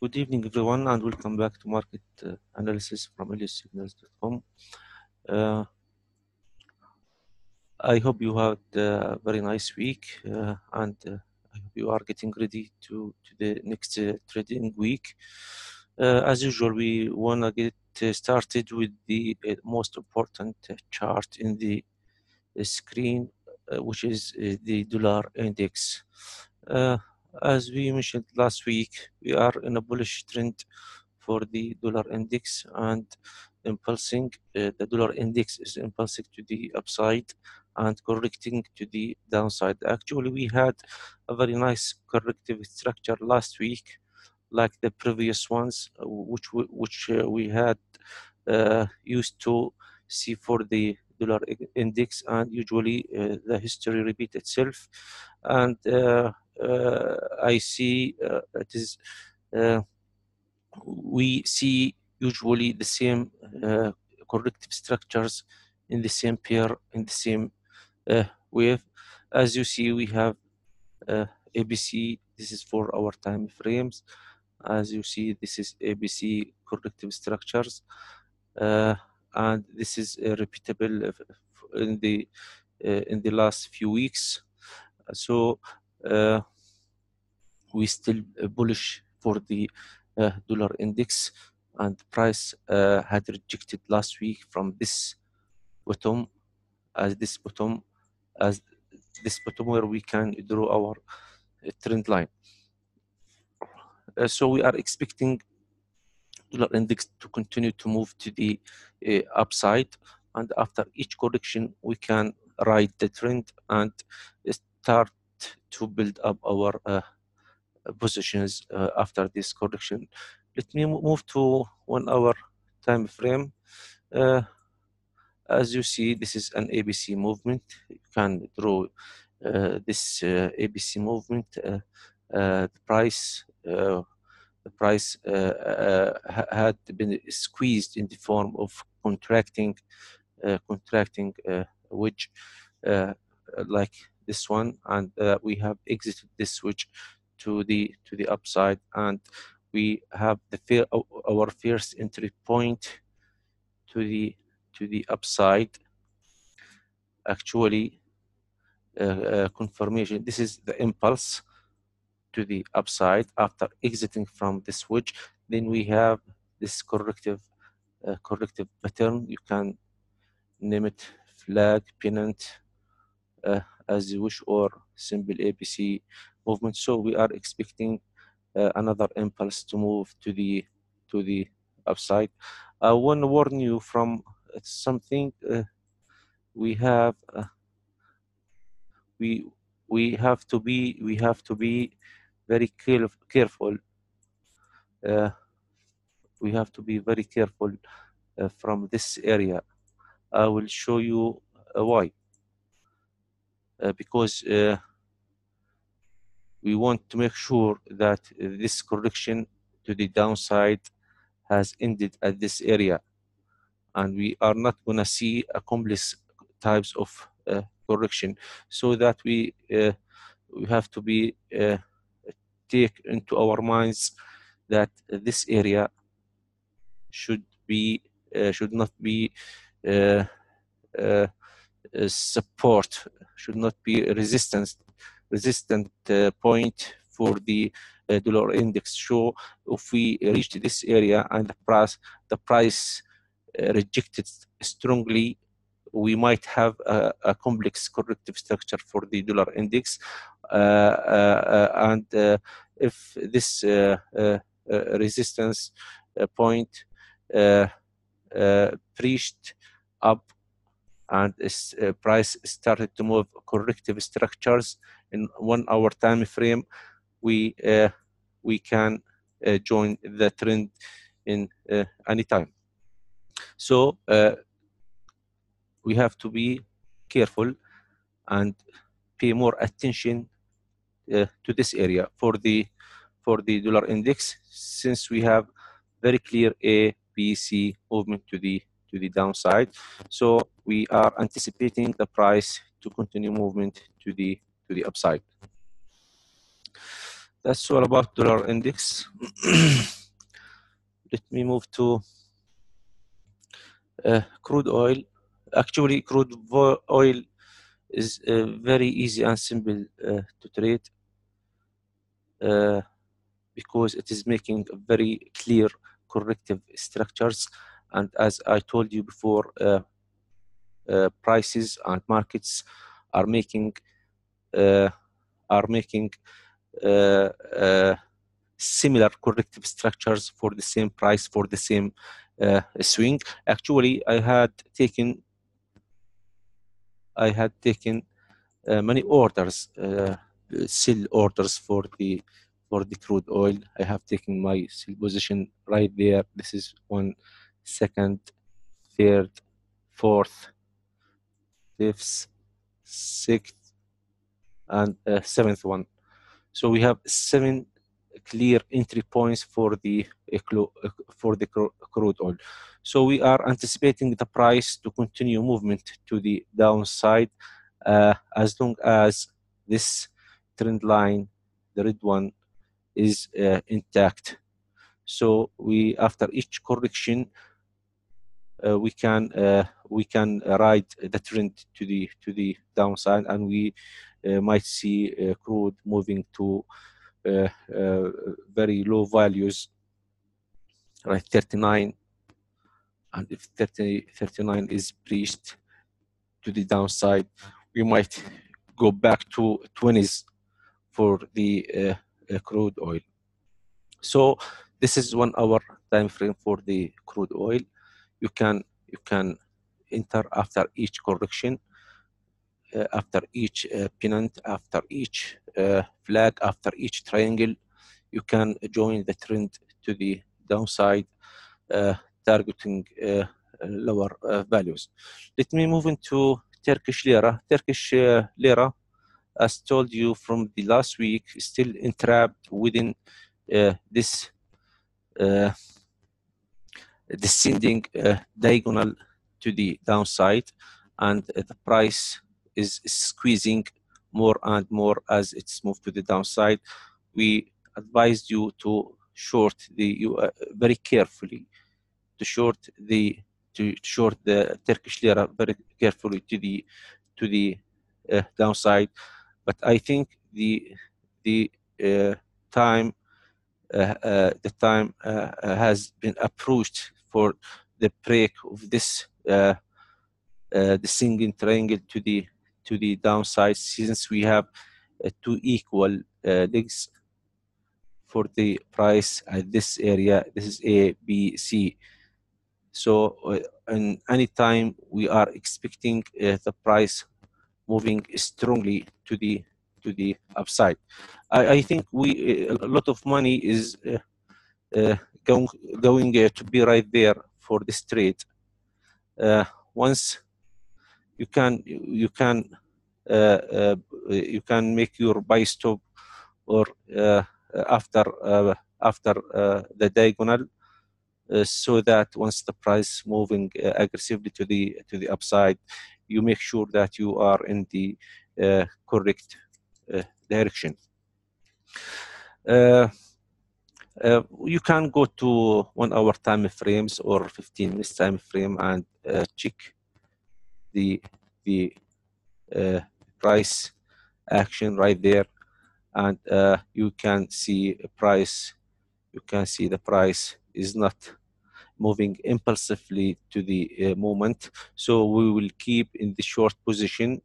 Good evening, everyone, and welcome back to Market Analysis from usdtry.com. I hope you had a very nice week, and I hope you are getting ready to the next trading week. As usual, we want to get started with the most important chart in the screen, which is the dollar index. As we mentioned last week, we are in a bullish trend for the dollar index and impulsing. The dollar index is impulsing to the upside and correcting to the downside. Actually, we had a very nice corrective structure last week, like the previous ones, which we had used to see for the dollar index, and usually the history repeat itself. And I see it is we see usually the same corrective structures in the same pair, in the same wave. As you see, we have ABC. This is for our time frames. As you see, this is ABC corrective structures, and this is repeatable in the last few weeks. So we still bullish for the dollar index, and price had rejected last week from this bottom as this bottom where we can draw our trend line. So we are expecting dollar index to continue to move to the upside, and after each correction we can ride the trend and start to build up our positions after this correction. Let me move to 1 hour time frame. As you see, this is an ABC movement. You can draw this ABC movement. The price had been squeezed in the form of contracting wedge like this one, and we have exited this wedge to the upside, and we have our first entry point to the upside. Actually, confirmation. This is the impulse to the upside after exiting from this wedge. Then we have this corrective pattern. You can name it flag, pennant, as you wish, or simple ABC movement. So we are expecting another impulse to move to the upside. I want to warn you from something. We have we have to be very careful. We have to be very careful from this area. I will show you why. Because we want to make sure that this correction to the downside has ended at this area, and we are not going to see a complex types of correction. So that we have to be take into our minds that this area should not be support, should not be a resistant point for the dollar index. So if we reach this area and the price rejected strongly, we might have a complex corrective structure for the dollar index, and if this resistance point breached up and price started to move corrective structures in 1 hour time frame, we can join the trend in any time. So we have to be careful and pay more attention to this area for the dollar index, since we have very clear A, B, C movement to the downside. So we are anticipating the price to continue movement to the upside. That's all about dollar index. Let me move to crude oil. Actually, crude oil is very easy and simple to trade because it is making very clear corrective structures. And as I told you before, prices and markets are making uh, similar corrective structures for the same price, for the same swing. Actually, I had taken many orders, sell orders for the crude oil. I have taken my sell position right there. This is 1, 2nd, 3rd, 4th, 5th, 6th, and 7th one. So we have 7 clear entry points for the crude oil. So we are anticipating the price to continue movement to the downside as long as this trend line, the red one, is intact. So we, after each correction, we can ride the trend to the downside, and we might see crude moving to very low values, right? 39, and if 39 is breached to the downside, we might go back to 20s for the crude oil. So this is 1 hour time frame for the crude oil. You can enter after each correction, after each pennant, after each flag, after each triangle. You can join the trend to the downside, targeting lower values. Let me move into Turkish lira. Turkish lira, as told you from the last week, is still entrapped within this descending diagonal to the downside, and the price is squeezing more and more as it's moved to the downside. We advised you to short the very carefully, to short the Turkish lira very carefully to the downside. But I think the time has been approached for the break of this the single triangle to the downside, since we have 2 equal legs for the price at this area. This is A, B, C. So in any time we are expecting the price moving strongly to the upside. I think a lot of money is going to be right there for this trade. Once you can make your buy stop, or after the diagonal, so that once the price moving aggressively to the upside, you make sure that you are in the correct direction. You can go to 1 hour time frames or 15 minutes time frame and check the price action right there, and you can see a price. You can see the price is not moving impulsively to the moment, so we will keep in the short position.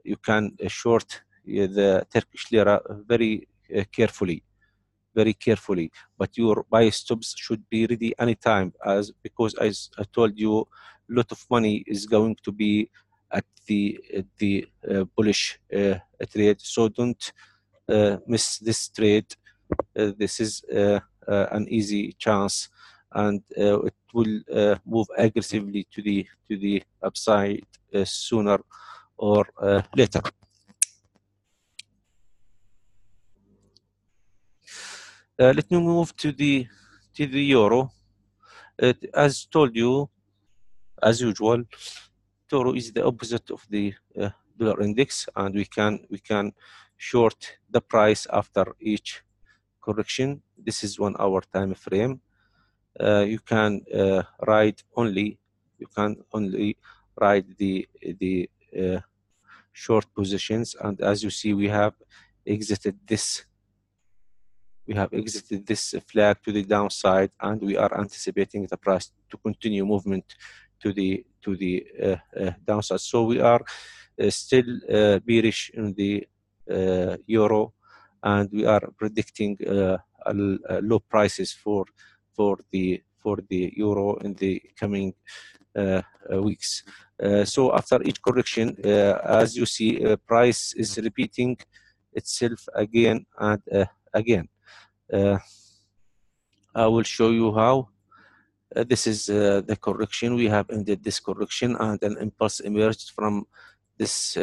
You can short the Turkish lira very carefully, but your buy stops should be ready anytime, because as I told you, a lot of money is going to be at the bullish trade. So don't miss this trade. This is an easy chance, and it will move aggressively to the upside sooner or later. Let me move to the euro. As told you, as usual, euro is the opposite of the dollar index, and we can short the price after each correction. This is 1 hour time frame. You can ride only. You can only ride the short positions, and as you see, we have exited this. We have exited this flag to the downside, and we are anticipating the price to continue movement to the downside. So we are still bearish in the euro, and we are predicting low prices for the euro in the coming weeks. So after each correction, as you see, price is repeating itself again and again. I will show you how. This is the correction. We have ended this correction, and an impulse emerged from this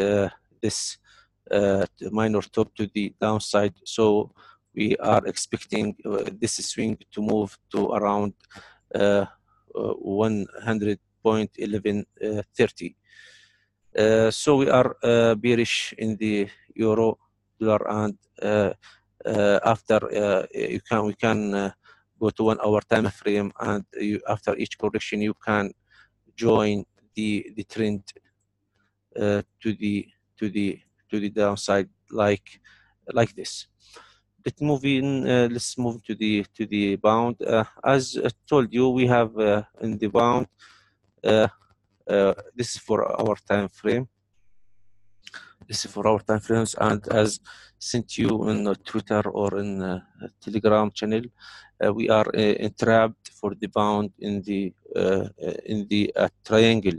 minor top to the downside. So we are expecting this swing to move to around 100.1130. So we are bearish in the euro dollar, and after we can go to 1 hour time frame, and after each correction you can join the trend to the downside like this. Let's move to the pound. As I told you, we have in the pound, this is for our time frame. This is for our time frames, and as sent you in Twitter or in Telegram channel, we are entrapped for the pound in the triangle.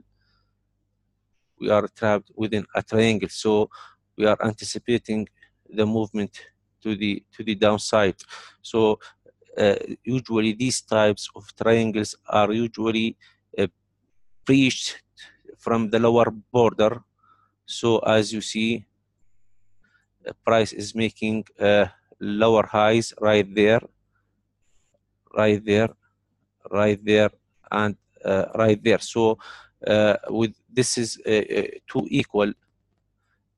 We are trapped within a triangle, so we are anticipating the movement to the downside. So usually these types of triangles are usually breached from the lower border. So as you see, the price is making lower highs right there, right there, right there, and right there. So with this is two equal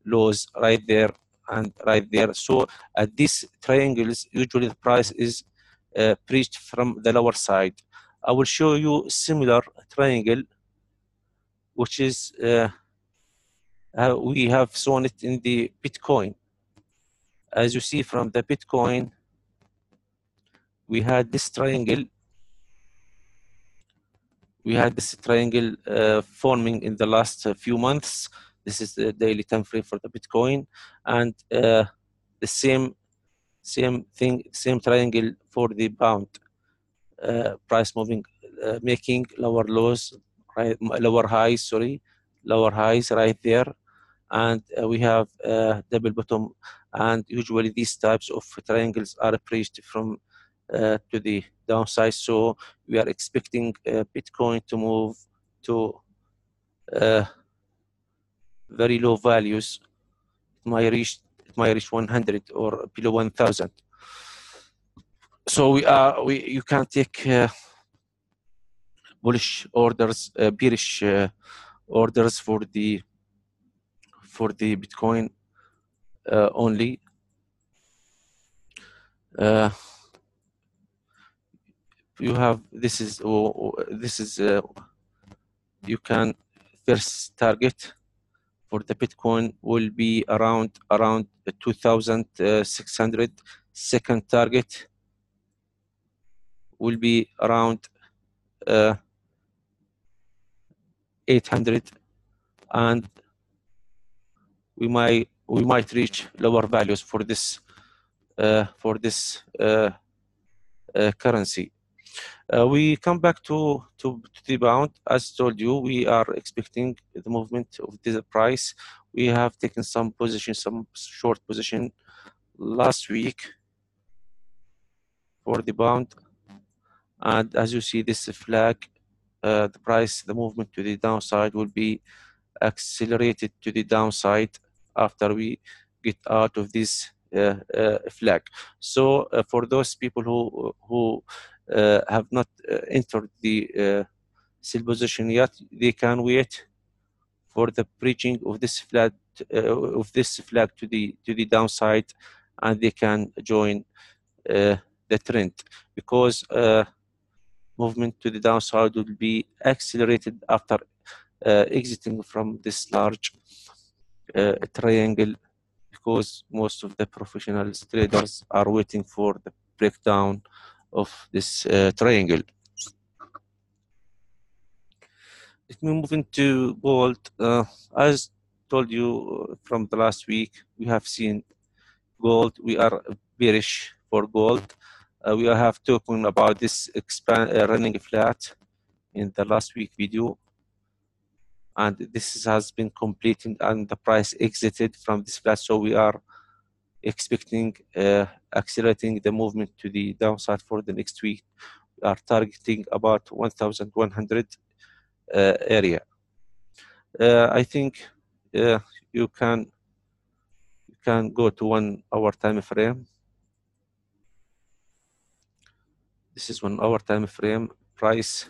lows right there and right there. So at these triangles, usually the price is breached from the lower side. I will show you similar triangle, which is we have shown it in the Bitcoin. As you see from the Bitcoin, we had this triangle. We had this triangle forming in the last few months. This is the daily time frame for the Bitcoin, and the same thing, same triangle for the pound. Price moving, making lower lows, right, lower highs, sorry, lower highs right there, and we have double bottom. And usually these types of triangles are breached from to the downside. So we are expecting Bitcoin to move to very low values. It might reach 100 or below 1,000. So you can take bullish orders, bearish orders for the Bitcoin only. You have this is you can first target for the Bitcoin will be around 2,600. Second target will be around 800, and we might reach lower values for this currency. We come back to the pound. As told you, we are expecting the movement of the price. We have taken some position, some short position last week for the pound, and as you see this flag, the price, the movement to the downside will be accelerated to the downside after we get out of this flag. So for those people who have not entered the sell position yet, they can wait for the breaching of this flag of this flag to the downside, and they can join the trend, because movement to the downside will be accelerated after exiting from this large triangle, because most of the professional traders are waiting for the breakdown of this triangle. Let me move into gold. As told you from the last week, we have seen gold. We are bearish for gold. We have talked about this running flat in the last week video, and this has been completed and the price exited from this flat. So we are expecting accelerating the movement to the downside for the next week. We are targeting about 1,100 area. I think you can go to 1 hour time frame. This is 1 hour time frame. Price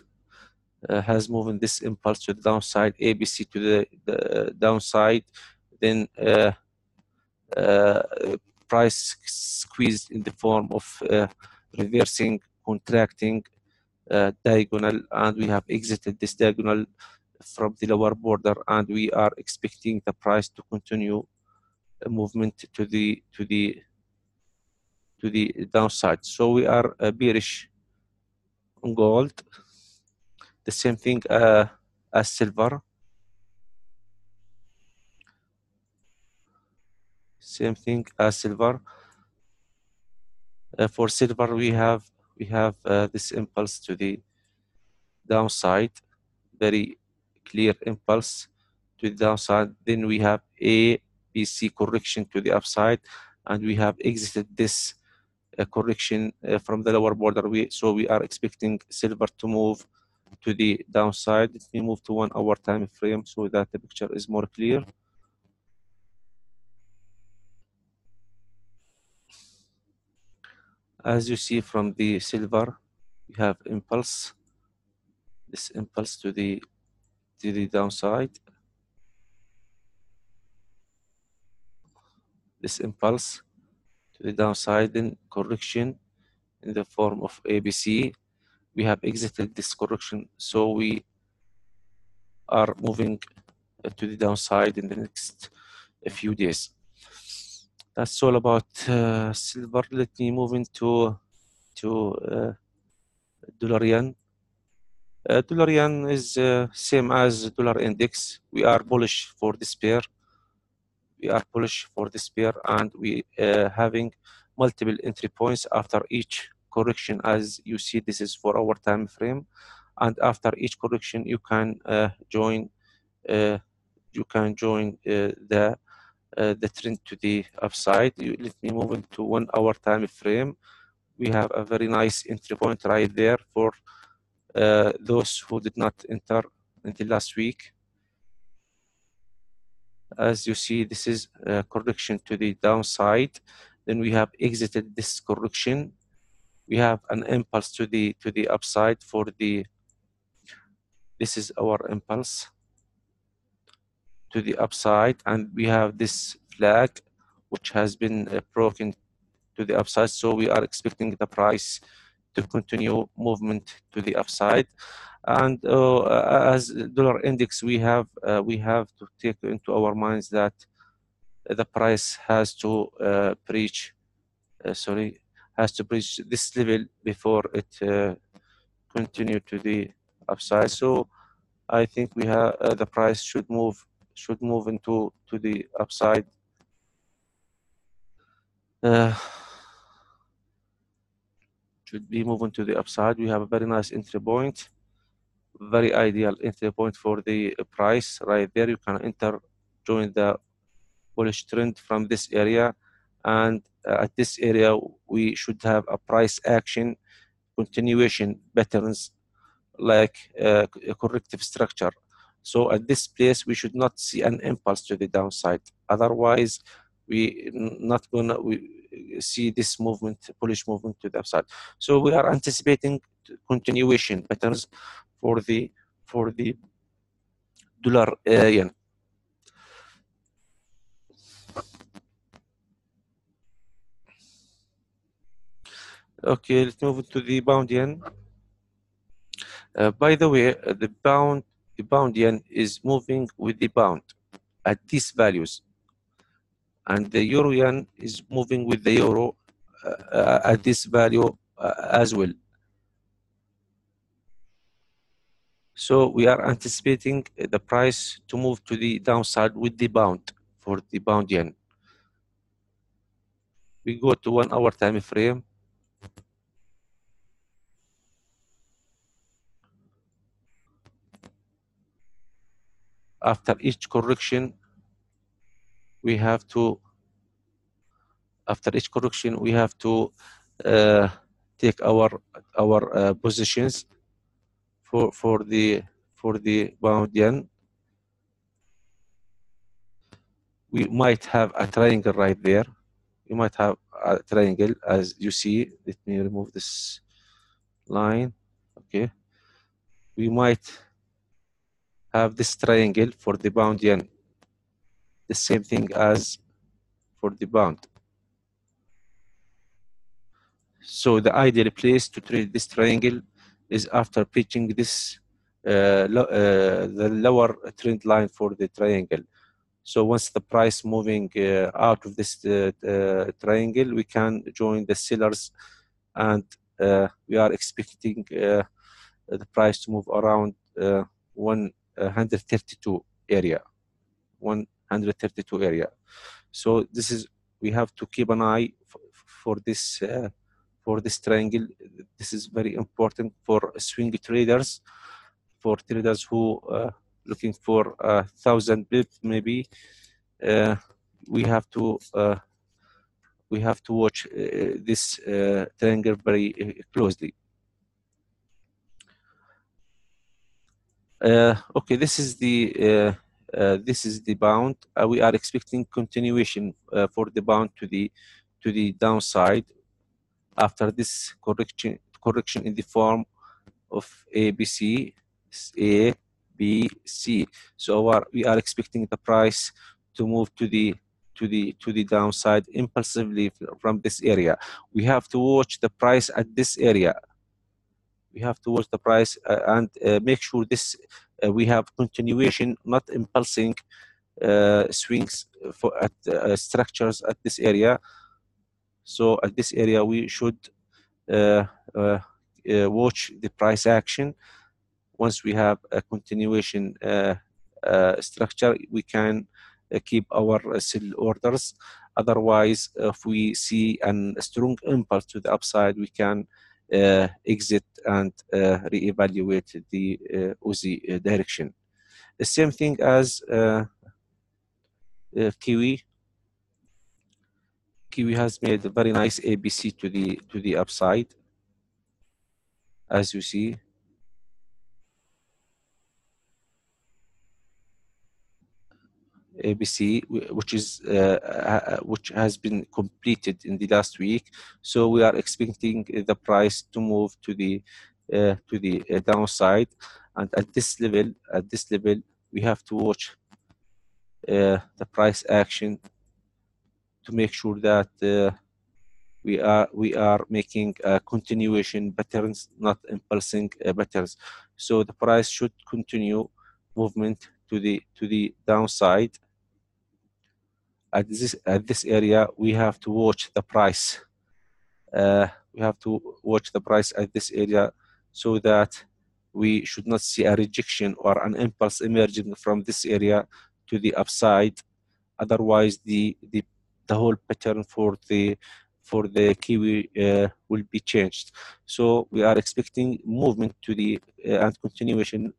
has moved this impulse to the downside, ABC to the downside, then price squeezed in the form of reversing, contracting diagonal, and we have exited this diagonal from the lower border, and we are expecting the price to continue a movement to the downside. So we are bearish on gold. The same thing as silver. Same thing as silver. For silver, we have this impulse to the downside, very clear impulse to the downside. Then we have A, B, C correction to the upside, and we have exited this correction from the lower border. So we are expecting silver to move to the downside. Let me move to 1 hour time frame so that the picture is more clear. As you see from the silver, we have impulse, this impulse to the downside, this impulse to the downside, then correction in the form of ABC. We have exited this correction, so we are moving to the downside in the next few days. That's all about silver. Let me move into dollar yen. Dollar yen is same as dollar index. We are bullish for this pair. We are bullish for this pair, and we having multiple entry points after each correction. As you see, this is for our time frame, and after each correction, you can join the trend to the upside. Let me move into 1 hour time frame. We have a very nice entry point right there for those who did not enter until last week. As you see, this is a correction to the downside. Then we have exited this correction. We have an impulse to the upside for the. This is our impulse to the upside, and we have this flag which has been broken to the upside. So we are expecting the price to continue movement to the upside. And as dollar index, we have to take into our minds that the price has to breach this level before it continue to the upside. So I think we have the price should move into the upside. Should be moving to the upside. We have a very nice entry point, very ideal entry point for the price right there. You can enter, join the bullish trend from this area, and at this area we should have a price action continuation patterns like a corrective structure. So at this place we should not see an impulse to the downside, otherwise we not gonna see this movement, bullish movement to the upside. So we are anticipating continuation patterns for the dollar yen. Okay, let's move to the pound yen. By the way, the pound yen is moving with the pound at these values, and the euro yen is moving with the euro at this value as well. So we are anticipating the price to move to the downside with the pound for the pound yen. We go to 1 hour time frame. After each correction, we have to take our positions for the pound yen. We might have a triangle right there. You might have a triangle, as you see. Let me remove this line. Okay, we might have this triangle for the pound yen, the same thing as for the pound. So the ideal place to trade this triangle is after pitching this the lower trend line for the triangle. So once the price moving out of this triangle, we can join the sellers, and we are expecting the price to move around 132 area, 132 area. So this is, we have to keep an eye for this triangle. This is very important for swing traders, for traders who looking for 1,000 pips maybe. We have to watch this triangle very closely. Okay, this is the bound. We are expecting continuation for the bound to the downside after this correction in the form of ABC, A, B, C. So we are expecting the price to move to the downside impulsively from this area. We have to watch the price at this area. We have to watch the price and make sure this we have continuation, not impulsing swings for at structures at this area. So at this area, we should watch the price action. Once we have a continuation structure, we can keep our sell orders. Otherwise, if we see a strong impulse to the upside, we can exit and reevaluate the USD direction. The same thing as Kiwi. Kiwi has made a very nice ABC to the upside, as you see. ABC, which has been completed in the last week. So we are expecting the price to move to the downside, and at this level, we have to watch the price action to make sure that we are making continuation patterns, not impulsing patterns. So the price should continue movement to the downside. At this area, we have to watch the price. We have to watch the price at this area so that we should not see a rejection or an impulse emerging from this area to the upside. Otherwise, the whole pattern for the Kiwi will be changed. So we are expecting movement to the and continuation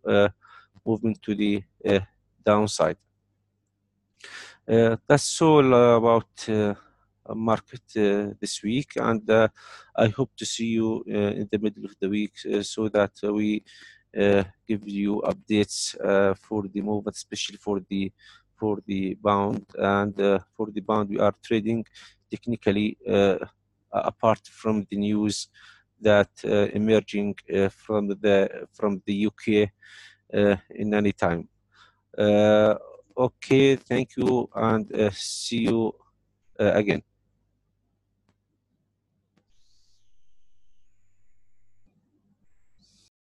movement to the downside. That's all about market this week, and I hope to see you in the middle of the week so that we give you updates for the movement, especially for the pound. And for the pound, we are trading technically apart from the news that emerging from the UK in any time. Okay, thank you, and see you again.